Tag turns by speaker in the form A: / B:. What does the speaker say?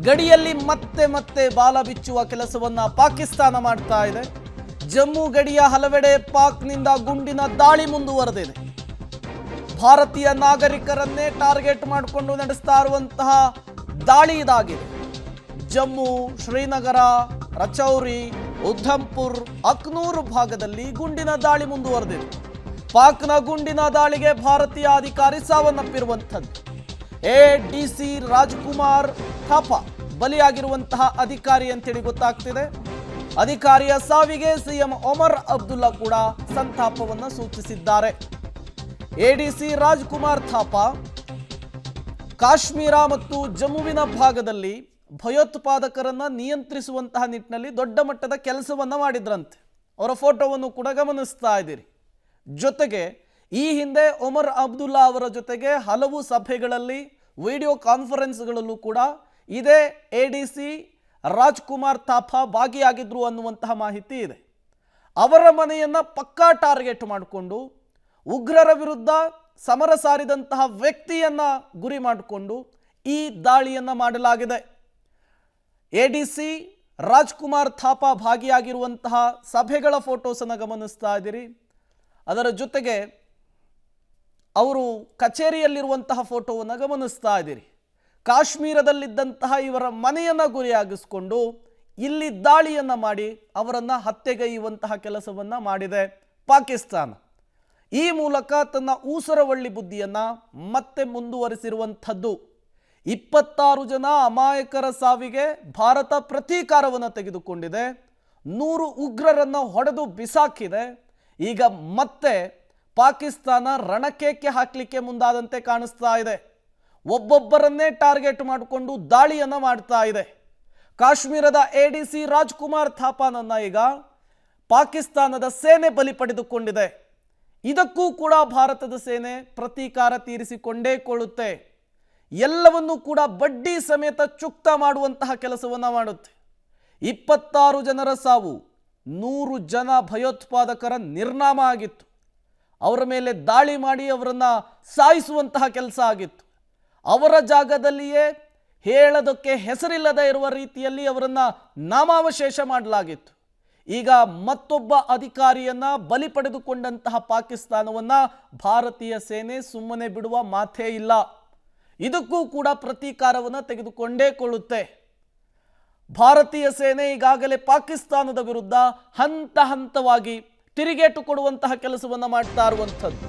A: ಗಡಿಯಲ್ಲಿ ಮತ್ತೆ ಮತ್ತೆ ಬಾಲ ಬಿಚ್ಚುವ ಕೆಲಸವನ್ನ ಪಾಕಿಸ್ತಾನ ಮಾಡ್ತಾ ಇದೆ. ಜಮ್ಮು ಗಡಿಯ ಹಲವೆಡೆ ಪಾಕ್ನಿಂದ ಗುಂಡಿನ ದಾಳಿ ಮುಂದುವರೆದಿದೆ. ಭಾರತೀಯ ನಾಗರಿಕರನ್ನೇ ಟಾರ್ಗೆಟ್ ಮಾಡಿಕೊಂಡು ನಡೆಸ್ತಾ ಇರುವಂತಹ ದಾಳಿ ಇದಾಗಿದೆ. ಜಮ್ಮು, ಶ್ರೀನಗರ, ರಚೌರಿ, ಉಧಂಪುರ್, ಅಕ್ನೂರ್ ಭಾಗದಲ್ಲಿ ಗುಂಡಿನ ದಾಳಿ ಮುಂದುವರೆದಿದೆ. ಪಾಕ್ನ ಗುಂಡಿನ ದಾಳಿಗೆ ಭಾರತೀಯ ಅಧಿಕಾರಿ ಸಾವನ್ನಪ್ಪಿರುವಂಥದ್ದು. ಎಡಿಸಿ ರಾಜ್ಕುಮಾರ್ ಥಾಪಾ ಬಲಿಯಾಗಿರುವಂತಹ ಅಧಿಕಾರಿ ಅಂತೇಳಿ ಗೊತ್ತಾಗ್ತಿದೆ. ಅಧಿಕಾರಿಯ ಸಾವಿಗೆ ಸಿಎಂ ಒಮರ್ ಅಬ್ದುಲ್ಲಾ ಕೂಡ ಸಂತಾಪವನ್ನು ಸೂಚಿಸಿದ್ದಾರೆ. ಎಡಿಸಿ ರಾಜ್ಕುಮಾರ್ ಥಾಪಾ ಕಾಶ್ಮೀರ ಮತ್ತು ಜಮ್ಮುವಿನ ಭಾಗದಲ್ಲಿ ಭಯೋತ್ಪಾದಕರನ್ನ ನಿಯಂತ್ರಿಸುವಂತಹ ನಿಟ್ಟಿನಲ್ಲಿ ದೊಡ್ಡ ಮಟ್ಟದ ಕೆಲಸವನ್ನ ಮಾಡಿದ್ರಂತೆ. ಅವರ ಫೋಟೋವನ್ನು ಕೂಡ ಗಮನಿಸ್ತಾ ಇದ್ದೀರಿ. ಜೊತೆಗೆ ಈ ಹಿಂದೆ ಒಮರ್ ಅಬ್ದುಲ್ಲಾ ಅವರ ಜೊತೆಗೆ ಹಲವು ಸಭೆಗಳಲ್ಲಿ, ವಿಡಿಯೋ ಕಾನ್ಫರೆನ್ಸ್ಗಳಲ್ಲೂ ಕೂಡ ಇದೇ ಎಡಿಸಿ ರಾಜ್ಕುಮಾರ್ ಥಾಪಾ ಭಾಗಿಯಾಗಿದ್ರು ಅನ್ನುವಂತಹ ಮಾಹಿತಿ ಇದೆ. ಅವರ ಮನೆಯನ್ನ ಪಕ್ಕಾ ಟಾರ್ಗೆಟ್ ಮಾಡಿಕೊಂಡು ಉಗ್ರರ ವಿರುದ್ಧ ಸಮರ ಸಾರಿದಂತಹ ವ್ಯಕ್ತಿಯನ್ನ ಗುರಿ ಮಾಡಿಕೊಂಡು ಈ ದಾಳಿಯನ್ನ ಮಾಡಲಾಗಿದೆ. ಎಡಿಸಿ ರಾಜ್ಕುಮಾರ್ ಥಾಪಾ ಭಾಗಿಯಾಗಿರುವಂತಹ ಸಭೆಗಳ ಫೋಟೋಸನ್ನು ಗಮನಿಸ್ತಾ ಇದ್ದೀರಿ. ಅದರ ಜೊತೆಗೆ ಅವರು ಕಚೇರಿಯಲ್ಲಿರುವಂತಹ ಫೋಟೋವನ್ನು ಗಮನಿಸ್ತಾ ಇದ್ದೀರಿ. ಕಾಶ್ಮೀರದಲ್ಲಿದ್ದಂತಹ ಇವರ ಮನೆಯನ್ನು ಗುರಿಯಾಗಿಸಿಕೊಂಡು ಇಲ್ಲಿ ದಾಳಿಯನ್ನು ಮಾಡಿ ಅವರನ್ನು ಹತ್ಯೆಗೈಯುವಂತಹ ಕೆಲಸವನ್ನು ಮಾಡಿದೆ ಪಾಕಿಸ್ತಾನ. ಈ ಮೂಲಕ ತನ್ನ ಊಸರವಳ್ಳಿ ಬುದ್ಧಿಯನ್ನು ಮತ್ತೆ ಮುಂದುವರಿಸಿರುವಂಥದ್ದು. 26 ಜನ ಅಮಾಯಕರ ಸಾವಿಗೆ ಭಾರತ ಪ್ರತೀಕಾರವನ್ನು ತೆಗೆದುಕೊಂಡಿದೆ. 100 ಉಗ್ರರನ್ನು ಹೊಡೆದು ಬಿಸಾಕಿದೆ. ಈಗ ಮತ್ತೆ ಪಾಕಿಸ್ತಾನ ರಣಕೇಕೆ ಹಾಕಲಿಕ್ಕೆ ಮುಂದಾದಂತೆ ಕಾಣಿಸ್ತಾ ಇದೆ. ಒಬ್ಬೊಬ್ಬರನ್ನೇ ಟಾರ್ಗೆಟ್ ಮಾಡಿಕೊಂಡು ದಾಳಿಯನ್ನು ಮಾಡ್ತಾ ಇದೆ. ಕಾಶ್ಮೀರದ ಎಡಿಸಿ ರಾಜ್ಕುಮಾರ್ ಥಾಪಾನನ್ನ ಈಗ ಪಾಕಿಸ್ತಾನದ ಸೇನೆ ಬಲಿ ಪಡೆದುಕೊಂಡಿದೆ. ಇದಕ್ಕೂ ಕೂಡ ಭಾರತದ ಸೇನೆ ಪ್ರತೀಕಾರ ತೀರಿಸಿಕೊಂಡೇ ಕೊಳ್ಳುತ್ತೆ. ಎಲ್ಲವನ್ನೂ ಕೂಡ ಬಡ್ಡಿ ಸಮೇತ ಚುಕ್ತ ಮಾಡುವಂತಹ ಕೆಲಸವನ್ನು ಮಾಡುತ್ತೆ. 26 ಜನರ ಸಾವು, 100 ಜನ ಭಯೋತ್ಪಾದಕರ ನಿರ್ನಾಮ ಆಗಿತ್ತು. ಅವರ ಮೇಲೆ ದಾಳಿ ಮಾಡಿ ಅವರನ್ನು ಸಾಯಿಸುವಂತಹ ಕೆಲಸ ಆಗಿತ್ತು. ಅವರ ಜಾಗದಲ್ಲಿಯೇ ಹೇಳೋದಕ್ಕೆ ಹೆಸರಿಲ್ಲದೆ ಇರುವ ರೀತಿಯಲ್ಲಿ ಅವರನ್ನು ನಾಮಾವಶೇಷ ಮಾಡಲಾಗಿತ್ತು. ಈಗ ಮತ್ತೊಬ್ಬ ಅಧಿಕಾರಿಯನ್ನ ಬಲಿ ಪಡೆದುಕೊಂಡಂತಹ ಪಾಕಿಸ್ತಾನವನ್ನು ಭಾರತೀಯ ಸೇನೆ ಸುಮ್ಮನೆ ಬಿಡುವ ಮಾತೇ ಇಲ್ಲ. ಇದಕ್ಕೂ ಕೂಡ ಪ್ರತೀಕಾರವನ್ನು ತೆಗೆದುಕೊಂಡೇ ಕೊಳ್ಳುತ್ತೆ. ಭಾರತೀಯ ಸೇನೆ ಈಗಾಗಲೇ ಪಾಕಿಸ್ತಾನದ ವಿರುದ್ಧ ಹಂತ ಹಂತವಾಗಿ ತಿರುಗೇಟು ಕೊಡುವಂತಹ ಕೆಲಸವನ್ನು ಮಾಡ್ತಾ ಇರುವಂಥದ್ದು.